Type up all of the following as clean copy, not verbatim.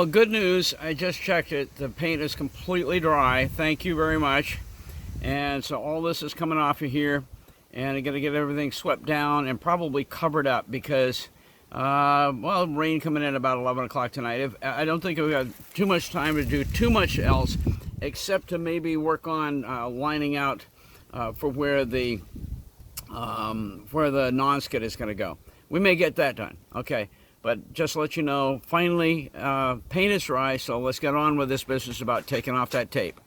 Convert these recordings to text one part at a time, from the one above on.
Well, good news. I just checked it. The paint is completely dry. Thank you very much. And so all this is coming off of here, and I got to get everything swept down and probably covered up because, well, rain coming in about 11 o'clock tonight. I don't think we got too much time to do too much else, except to maybe work on lining out for where the non-skid is going to go. We may get that done. Okay. But just to let you know, finally, paint is dry, so let's get on with this business about taking off that tape.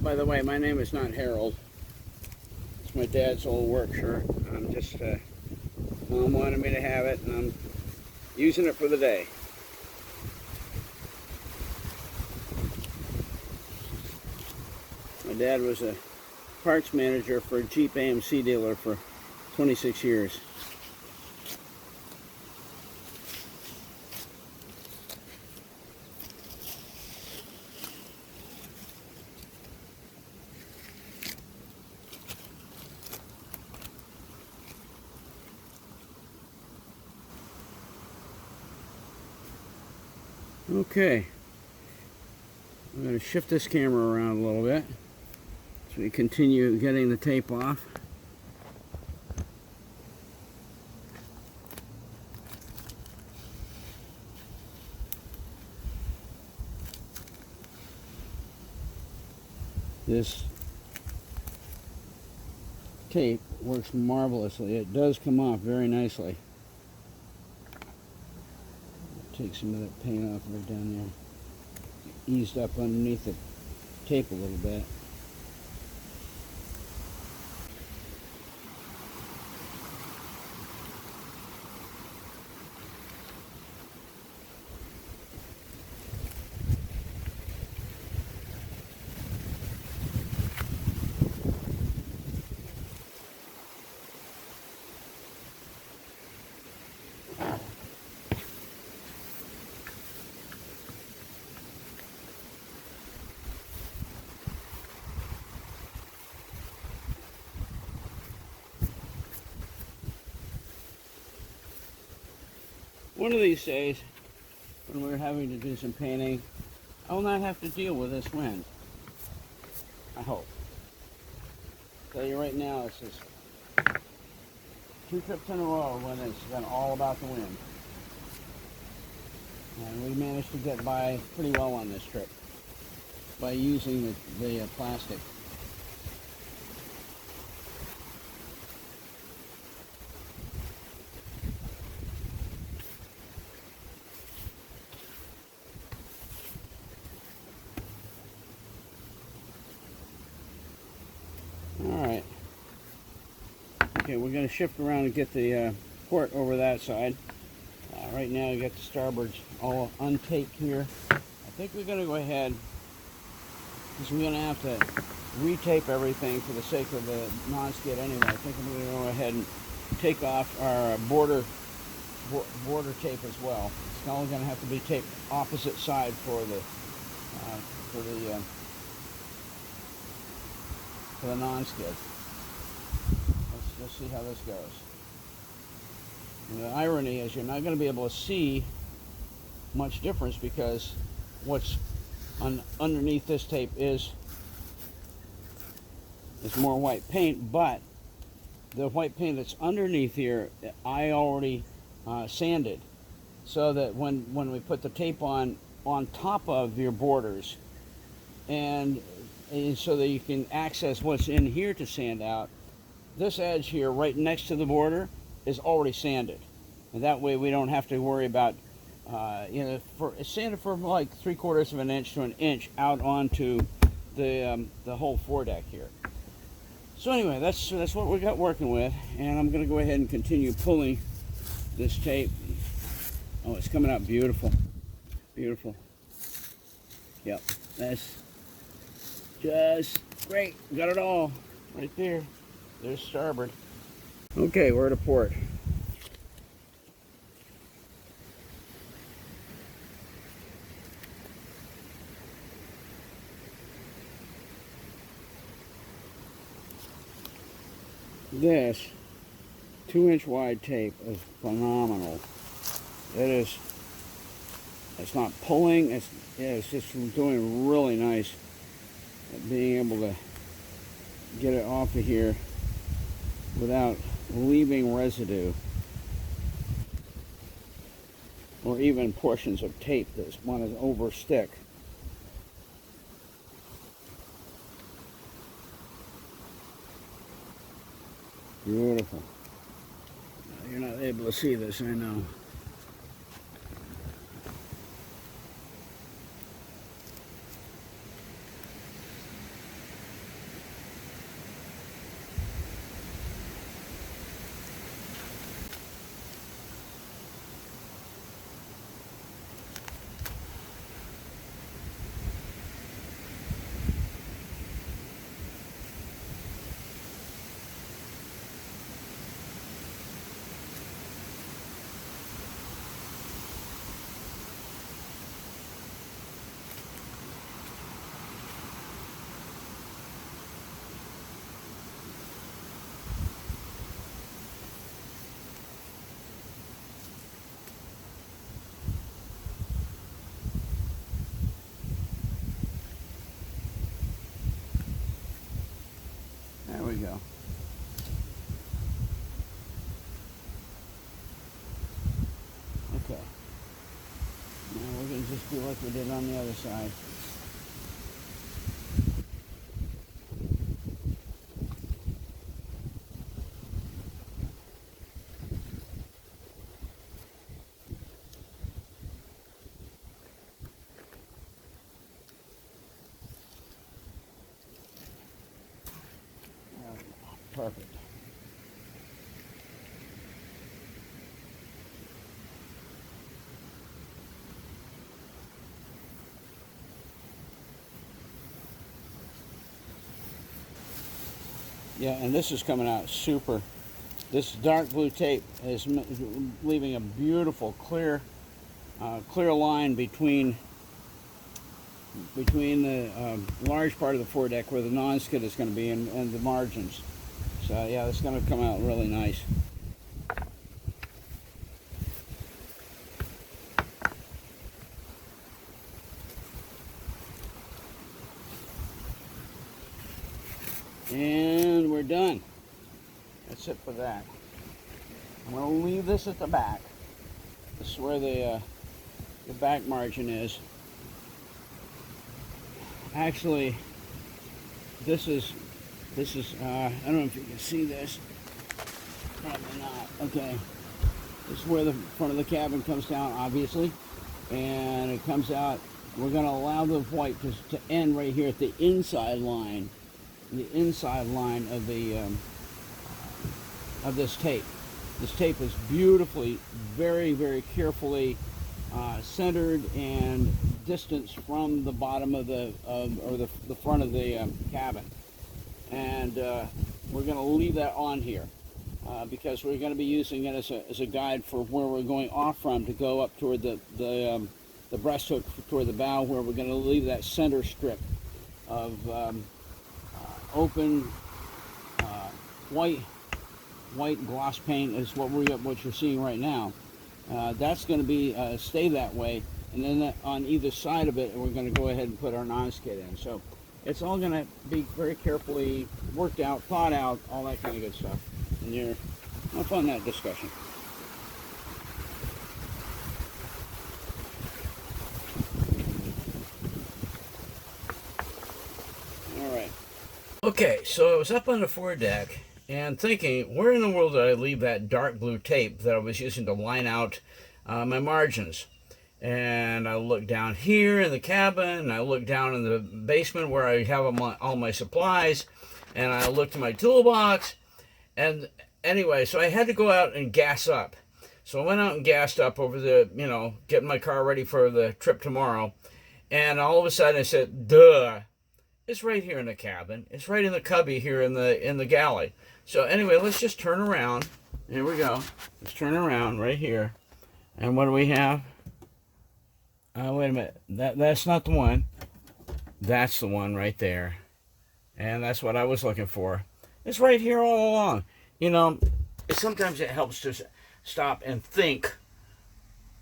By the way, my name is not Harold. It's my dad's old work shirt. I'm just, Mom wanted me to have it, and I'm using it for the day. My dad was a parts manager for a Jeep AMC dealer for 26 years. Okay, I'm going to shift this camera around a little bit so we continue getting the tape off. This tape works marvelously. It does come off very nicely. Take some of that paint off right down there. Eased up underneath the tape a little bit. One of these days, when we're having to do some painting, I will not have to deal with this wind. I hope. Tell you right now, this is 2 trips in a row when it's been all about the wind. And we managed to get by pretty well on this trip by using the plastic. Okay, we're going to shift around and get the port over that side. Right now, we got the starboards all untaped here. I think we're going to go ahead, because we're going to have to retape everything for the sake of the non-skid anyway. I think I'm going to go ahead and take off our border tape as well. It's only going to have to be taped opposite side for the non-skid. Let's see how this goes. And the irony is you're not going to be able to see much difference because what's underneath this tape is more white paint, but the white paint that's underneath here I already sanded, so that when we put the tape on top of your borders and so that you can access what's in here to sand out, this edge here right next to the border is already sanded, and that way we don't have to worry about it's sanded for like 3/4 of an inch to an inch out onto the whole foredeck here. So anyway, that's what we got working with, and I'm going to go ahead and continue pulling this tape. Oh, it's coming out beautiful, beautiful. Yep, that's just great. Got it all right there. There's starboard. Okay, we're at a port. This 2-inch wide tape is phenomenal. It's not pulling, it's just doing really nice at being able to get it off of here without leaving residue or even portions of tape that want to overstick. Beautiful. You're not able to see this, I know. There we go. Okay. Now we're going to just do like we did on the other side. Perfect. Yeah, and this is coming out super. This dark blue tape is leaving a beautiful clear line between the large part of the foredeck where the non-skid is going to be and the margins. So yeah, it's going to come out really nice. And we're done. That's it for that. I'm going to leave this at the back. This is where the back margin is. Actually, this is I don't know if you can see this. Probably not. Okay. This is where the front of the cabin comes down, obviously, and it comes out. We're going to allow the white to end right here at the inside line. The inside line of the of this tape. This tape is beautifully, very, very carefully centered and distanced from the bottom of the front of the cabin, and we're going to leave that on here because we're going to be using it as a guide for where we're going off from to go up toward the breast hook toward the bow, where we're going to leave that center strip of open white gloss paint is what you're seeing right now. That's going to be stay that way, and then on either side of it, we're going to go ahead and put our non-skid in. So it's all going to be very carefully worked out, thought out, all that kind of good stuff. And you're up on that discussion. All right. Okay, so I was up on the foredeck and thinking, where in the world did I leave that dark blue tape that I was using to line out my margins? And I looked down here in the cabin, and I looked down in the basement where I have all my supplies, and I looked in my toolbox, and anyway, so I had to go out and gas up. So I went out and gassed up over getting my car ready for the trip tomorrow, and all of a sudden I said, duh, it's right here in the cabin. It's right in the cubby here in the galley. So anyway, let's just turn around. Here we go. Let's turn around right here. And what do we have? Wait a minute. That's not the one. That's the one right there. And that's what I was looking for. It's right here all along. Sometimes it helps to stop and think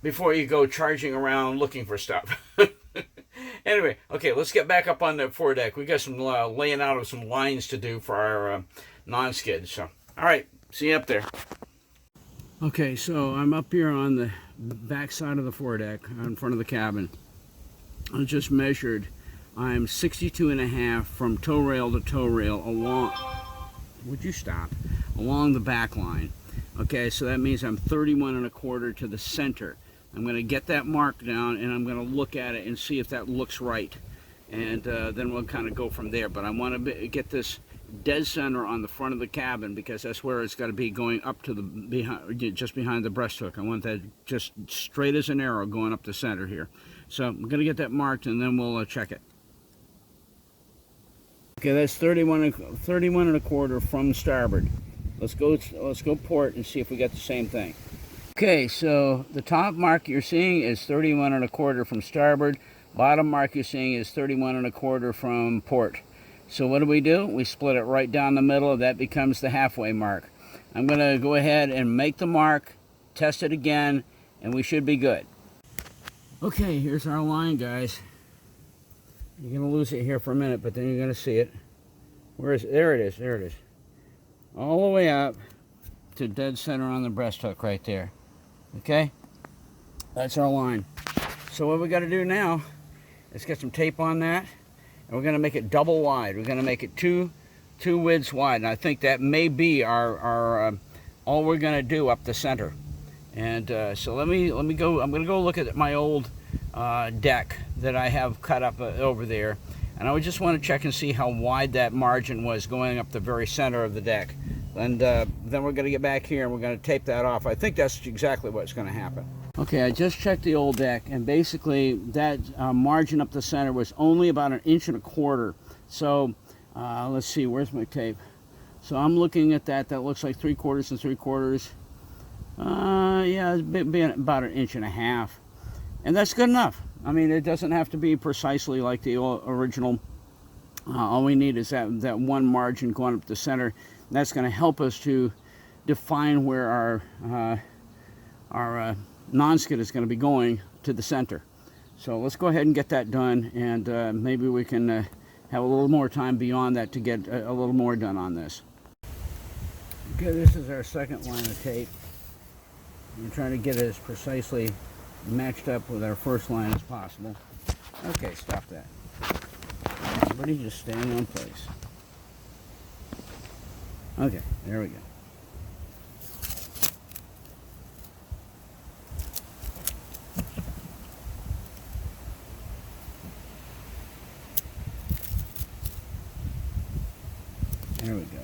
before you go charging around looking for stuff. Anyway, okay, let's get back up on the foredeck. We got some laying out of some lines to do for our non-skid. So, all right, see you up there. Okay, so I'm up here on the back side of the foredeck, in front of the cabin. I just measured. I'm 62.5 from toe rail to toe rail along. Would you stop? Along the back line. Okay, so that means I'm 31.25 to the center. I'm going to get that mark down, and I'm going to look at it and see if that looks right, and then we'll kind of go from there. But I want to get this dead center on the front of the cabin, because that's where it's got to be, going up to just behind the breast hook. I want that just straight as an arrow going up the center here. So I'm going to get that marked, and then we'll check it. Okay, that's 31.25 from starboard. Let's go port and see if we got the same thing. Okay, so the top mark you're seeing is 31.25 from starboard. Bottom mark you're seeing is 31.25 from port. So what do? We split it right down the middle. That becomes the halfway mark. I'm going to go ahead and make the mark, test it again, and we should be good. Okay, here's our line, guys. You're going to lose it here for a minute, but then you're going to see it. Where is it? There it is. There it is. All the way up to dead center on the breast hook right there. Okay? That's our line. So what we got to do now is get some tape on that, and we're going to make it double wide. We're going to make it two widths wide, and I think that may be our all we're going to do up the center. And so let me go. I'm going to go look at my old deck that I have cut up over there, and I would just want to check and see how wide that margin was going up the very center of the deck. And then we're going to get back here and we're going to tape that off. I think that's exactly what's going to happen. Okay, I just checked the old deck, and basically that margin up the center was only about 1.25 inches. So let's see, where's my tape? So I'm looking at that. That looks like 3/4 and 3/4. Yeah, it's been about 1.5 inches. And that's good enough. I mean, it doesn't have to be precisely like the original. All we need is that one margin going up the center. That's going to help us to define where our non-skid is going to be going to the center. So let's go ahead and get that done, and maybe we can have a little more time beyond that to get a little more done on this. Okay, this is our second line of tape. I'm trying to get it as precisely matched up with our first line as possible. Okay, stop that. Everybody just stay in one place. Okay, there we go. There we go.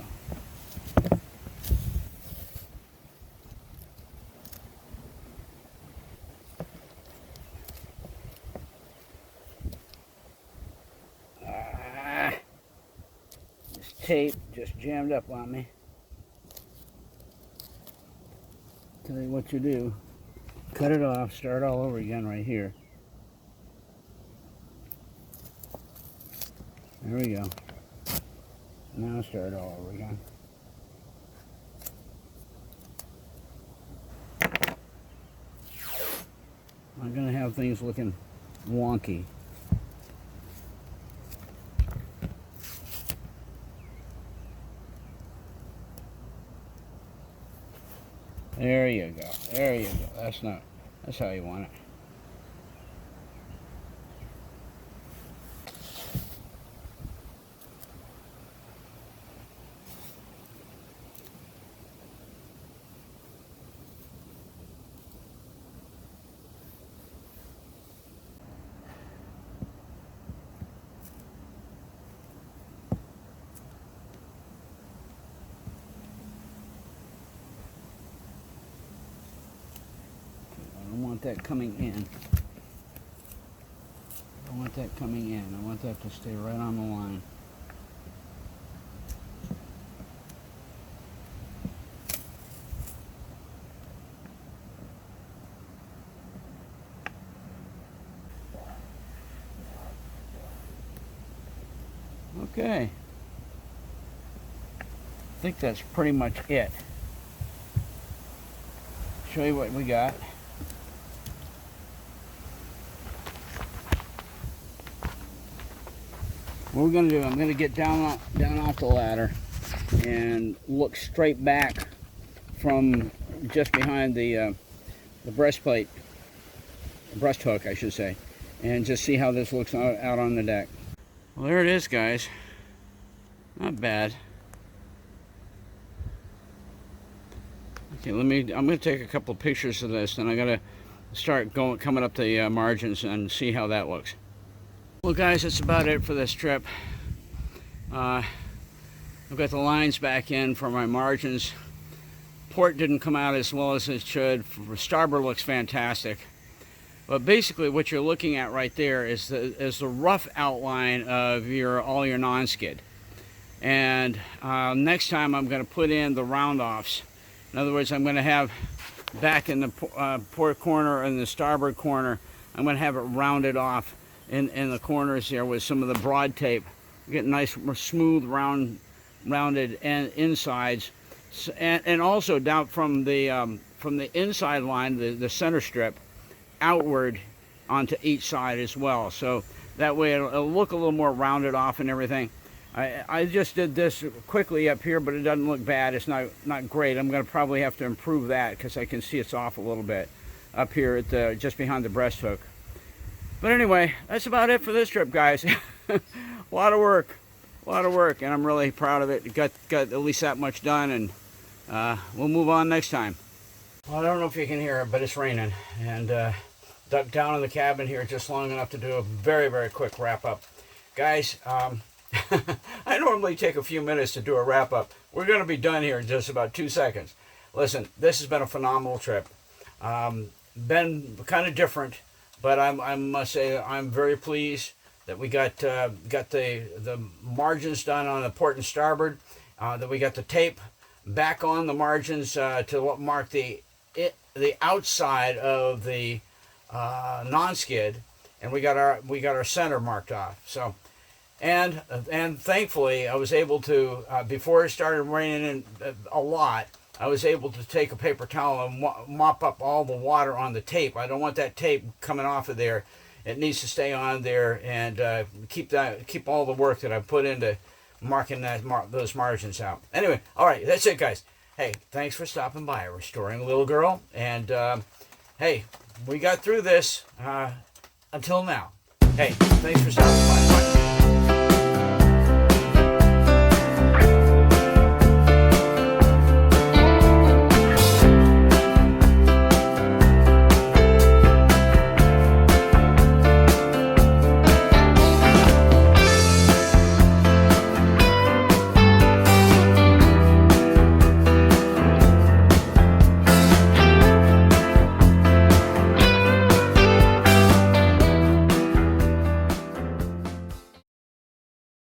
tape just jammed up on me. Tell you what you do. Cut it off, start all over again right here. There we go. Now start all over again. I'm going to have things looking wonky. There you go. There you go. That's how you want it. That coming in. I don't want that coming in. I want that to stay right on the line. Okay. I think that's pretty much it. Show you what we got. What we're going to do, I'm going to get down off the ladder and look straight back from just behind the breastplate, breast hook, I should say, and just see how this looks out on the deck. Well, there it is, guys. Not bad. Okay, I'm going to take a couple of pictures of this, and I got to start coming up the margins and see how that looks. Well, guys, that's about it for this trip. I've got the lines back in for my margins. Port didn't come out as well as it should. Starboard looks fantastic. But basically what you're looking at right there is the rough outline of all your non-skid. And next time I'm going to put in the round-offs. In other words, I'm going to have back in the port corner and the starboard corner, I'm going to have it rounded off in the corners here with some of the broad tape. Get nice smooth rounded insides, and also down from the inside line, the center strip outward onto each side as well, so that way it'll look a little more rounded off and everything. I just did this quickly up here, but it doesn't look bad. It's not great. I'm going to probably have to improve that because I can see it's off a little bit up here at just behind the breast hook. But anyway, that's about it for this trip, guys. A lot of work, and I'm really proud of it. Got at least that much done, and we'll move on next time. Well, I don't know if you can hear it, but it's raining, and ducked down in the cabin here just long enough to do a very, very quick wrap-up. Guys, I normally take a few minutes to do a wrap-up. We're going to be done here in just about 2 seconds. Listen, this has been a phenomenal trip. Been kind of different. But I must say I'm very pleased that we got the margins done on the port and starboard, that we got the tape back on the margins to mark the outside of the non-skid, and we got our center marked off. So, and thankfully I was able to before it started raining a lot. I was able to take a paper towel and mop up all the water on the tape. I don't want that tape coming off of there. It needs to stay on there and keep all the work that I put into marking those margins out. Anyway, all right, that's it, guys. Hey, thanks for stopping by, Restoring Little Girl. And hey, we got through this until now. Hey, thanks for stopping by. Bye.